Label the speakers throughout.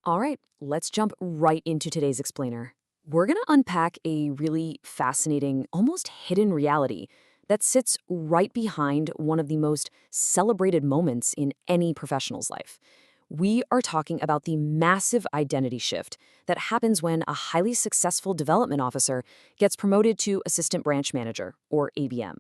Speaker 1: All right, let's jump right into today's explainer. We're going to unpack a really fascinating, almost hidden reality that sits right behind one of the most celebrated moments in any professional's life. We are talking about the massive identity shift that happens when a highly successful development officer gets promoted to assistant branch manager, or ABM.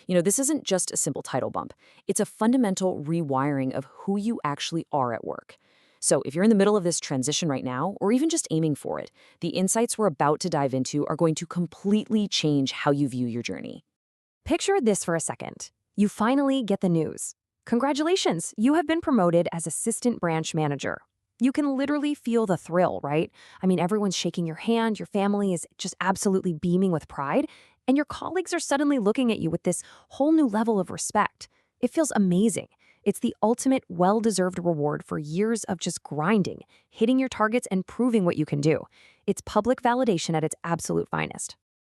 Speaker 1: This isn't just a simple title bump. It's a fundamental rewiring of who you actually are at work. So if you're in the middle of this transition right now, or even just aiming for it, the insights we're about to dive into are going to completely change how you view your journey.
Speaker 2: Picture this for a second. You finally get the news. Congratulations, you have been promoted as assistant branch manager. You can literally feel the thrill, right? I mean, everyone's shaking your hand, your family is just absolutely beaming with pride, and your colleagues are suddenly looking at you with this whole new level of respect. It feels amazing. It's the ultimate well-deserved reward for years of just grinding, hitting your targets, and proving what you can do. It's public validation at its absolute finest.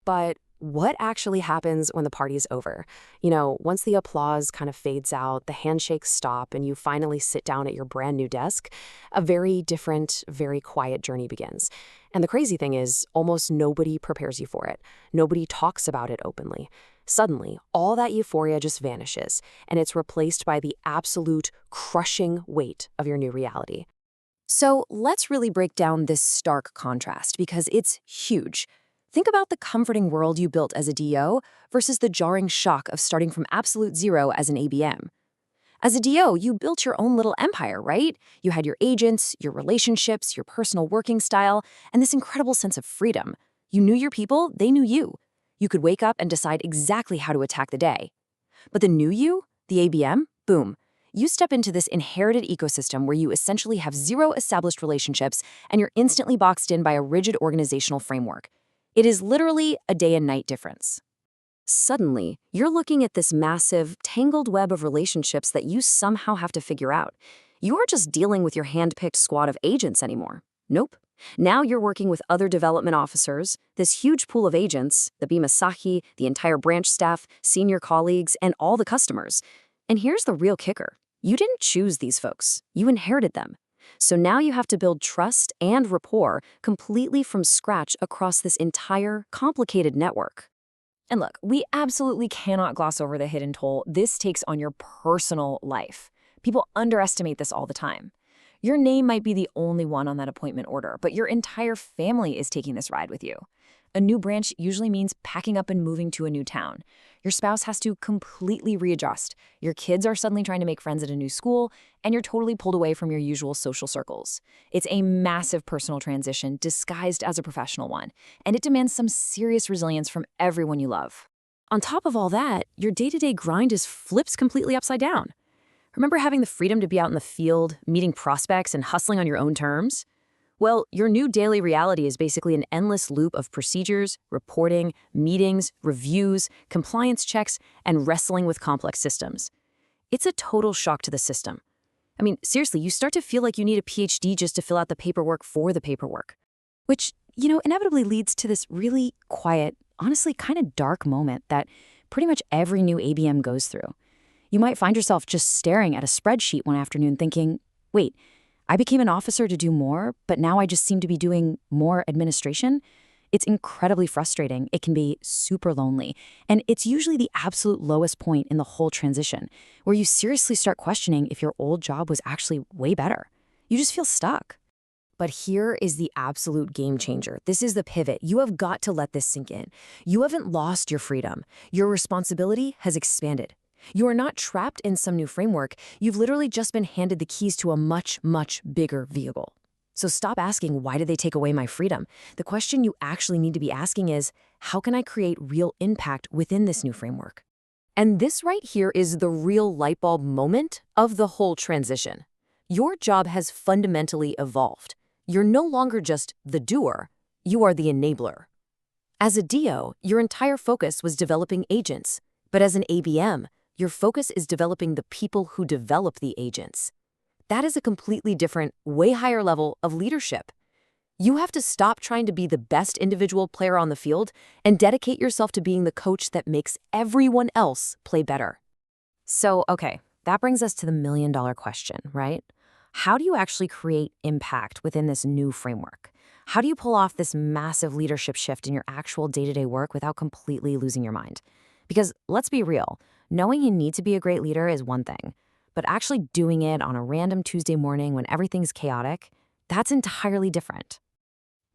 Speaker 1: But what actually happens when the party's over? Once the applause kind of fades out, the handshakes stop, and you finally sit down at your brand new desk, a very different, very quiet journey begins. And the crazy thing is, almost nobody prepares you for it. Nobody talks about it openly. Suddenly, all that euphoria just vanishes, and it's replaced by the absolute crushing weight of your new reality. So let's really break down this stark contrast because it's huge. Think about the comforting world you built as a DO versus the jarring shock of starting from absolute zero as an ABM. As a DO, you built your own little empire, right? You had your agents, your relationships, your personal working style, and this incredible sense of freedom. You knew your people, they knew you. You could wake up and decide exactly how to attack the day. But the new you, the ABM, boom. You step into this inherited ecosystem where you essentially have zero established relationships and you're instantly boxed in by a rigid organizational framework. It is literally a day and night difference. Suddenly, you're looking at this massive, tangled web of relationships that you somehow have to figure out. You aren't just dealing with your hand-picked squad of agents anymore. Nope. Now you're working with other development officers, this huge pool of agents, the Bimasahi, the entire branch staff, senior colleagues, and all the customers. And here's the real kicker. You didn't choose these folks. You inherited them. So now you have to build trust and rapport completely from scratch across this entire complicated network.
Speaker 2: And look, we absolutely cannot gloss over the hidden toll this takes on your personal life. People underestimate this all the time. Your name might be the only one on that appointment order, but your entire family is taking this ride with you. A new branch usually means packing up and moving to a new town. Your spouse has to completely readjust. Your kids are suddenly trying to make friends at a new school, and you're totally pulled away from your usual social circles. It's a massive personal transition disguised as a professional one, and it demands some serious resilience from everyone you love. On top of all that, your day-to-day grind is flipped completely upside down. Remember having the freedom to be out in the field, meeting prospects, and hustling on your own terms? Well, your new daily reality is basically an endless loop of procedures, reporting, meetings, reviews, compliance checks, and wrestling with complex systems. It's a total shock to the system. I mean, seriously, you start to feel like you need a PhD just to fill out the paperwork for the paperwork, which, inevitably leads to this really quiet, honestly kind of dark moment that pretty much every new ABM goes through. You might find yourself just staring at a spreadsheet one afternoon thinking, wait, I became an officer to do more, but now I just seem to be doing more administration. It's incredibly frustrating. It can be super lonely. And it's usually the absolute lowest point in the whole transition, where you seriously start questioning if your old job was actually way better. You just feel stuck. But here is the absolute game changer. This is the pivot. You have got to let this sink in. You haven't lost your freedom. Your responsibility has expanded. You are not trapped in some new framework. You've literally just been handed the keys to a much, much bigger vehicle. So stop asking, why did they take away my freedom? The question you actually need to be asking is, how can I create real impact within this new framework? And this right here is the real light bulb moment of the whole transition. Your job has fundamentally evolved. You're no longer just the doer, you are the enabler. As a DO, your entire focus was developing agents, but as an ABM, your focus is developing the people who develop the agents. That is a completely different, way higher level of leadership. You have to stop trying to be the best individual player on the field and dedicate yourself to being the coach that makes everyone else play better. So, okay, that brings us to the million-dollar question, right? How do you actually create impact within this new framework? How do you pull off this massive leadership shift in your actual day-to-day work without completely losing your mind? Because let's be real, knowing you need to be a great leader is one thing, but actually doing it on a random Tuesday morning when everything's chaotic, that's entirely different.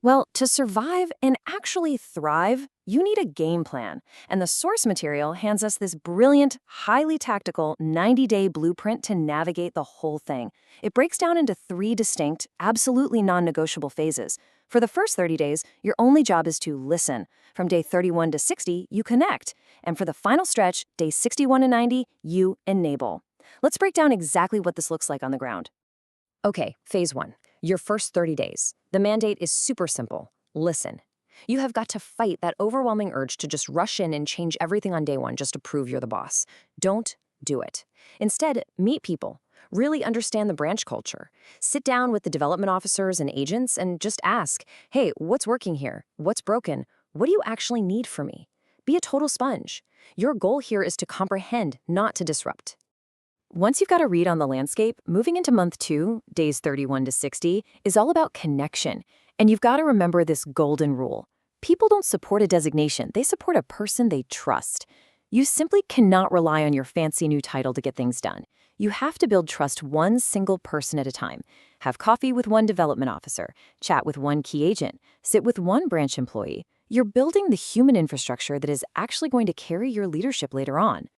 Speaker 2: Well, to survive and actually thrive, you need a game plan. And the source material hands us this brilliant, highly tactical 90-day blueprint to navigate the whole thing. It breaks down into 3 distinct, absolutely non-negotiable phases. For the first 30 days, your only job is to listen. From day 31 to 60, you connect. And for the final stretch, days 61 to 90, you enable. Let's break down exactly what this looks like on the ground. Okay, phase 1. Your first 30 days. The mandate is super simple. Listen. You have got to fight that overwhelming urge to just rush in and change everything on day 1 just to prove you're the boss. Don't do it. Instead, meet people. Really understand the branch culture. Sit down with the development officers and agents and just ask, hey, what's working here? What's broken? What do you actually need from me? Be a total sponge. Your goal here is to comprehend, not to disrupt. Once you've got a read on the landscape, moving into month 2, days 31 to 60, is all about connection. And you've got to remember this golden rule. People don't support a designation, they support a person they trust. You simply cannot rely on your fancy new title to get things done. You have to build trust one single person at a time. Have coffee with one development officer, chat with one key agent, sit with one branch employee. You're building the human infrastructure that is actually going to carry your leadership later on.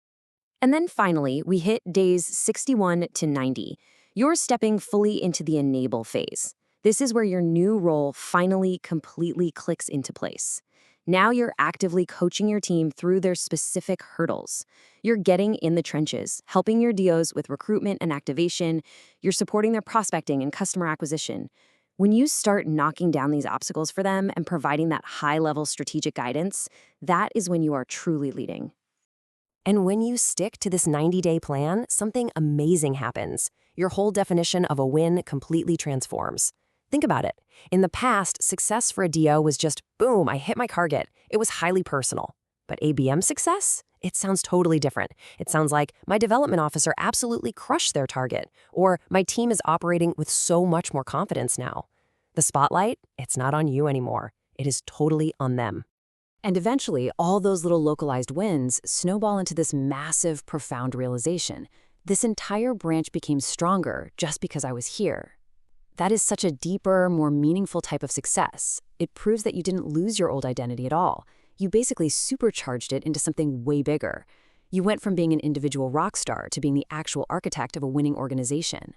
Speaker 2: And then finally, we hit days 61 to 90. You're stepping fully into the enable phase. This is where your new role finally completely clicks into place. Now you're actively coaching your team through their specific hurdles. You're getting in the trenches, helping your DOs with recruitment and activation. You're supporting their prospecting and customer acquisition. When you start knocking down these obstacles for them and providing that high-level strategic guidance, that is when you are truly leading.
Speaker 1: And when you stick to this 90-day plan, something amazing happens. Your whole definition of a win completely transforms. Think about it. In the past, success for a DO was just, boom, I hit my target. It was highly personal. But ABM success? It sounds totally different. It sounds like my development officer absolutely crushed their target, or my team is operating with so much more confidence now. The spotlight, it's not on you anymore. It is totally on them. And eventually, all those little localized wins snowball into this massive, profound realization. This entire branch became stronger just because I was here. That is such a deeper, more meaningful type of success. It proves that you didn't lose your old identity at all. You basically supercharged it into something way bigger. You went from being an individual rock star to being the actual architect of a winning organization.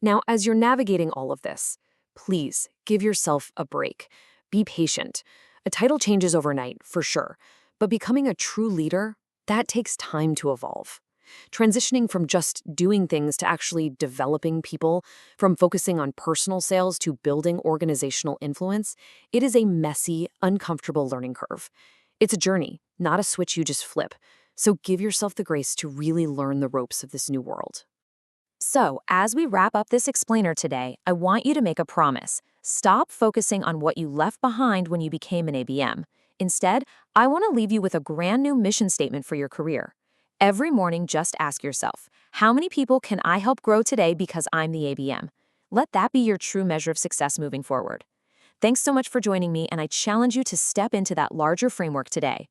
Speaker 1: Now, as you're navigating all of this, please give yourself a break. Be patient. A title changes overnight, for sure, but becoming a true leader, that takes time to evolve. Transitioning from just doing things to actually developing people, from focusing on personal sales to building organizational influence, it is a messy, uncomfortable learning curve. It's a journey, not a switch you just flip. So give yourself the grace to really learn the ropes of this new world. So, as we wrap up this explainer today, I want you to make a promise. Stop focusing on what you left behind when you became an ABM. Instead, I want to leave you with a brand new mission statement for your career. Every morning, just ask yourself, how many people can I help grow today because I'm the ABM? Let that be your true measure of success moving forward. Thanks so much for joining me, and I challenge you to step into that larger framework today.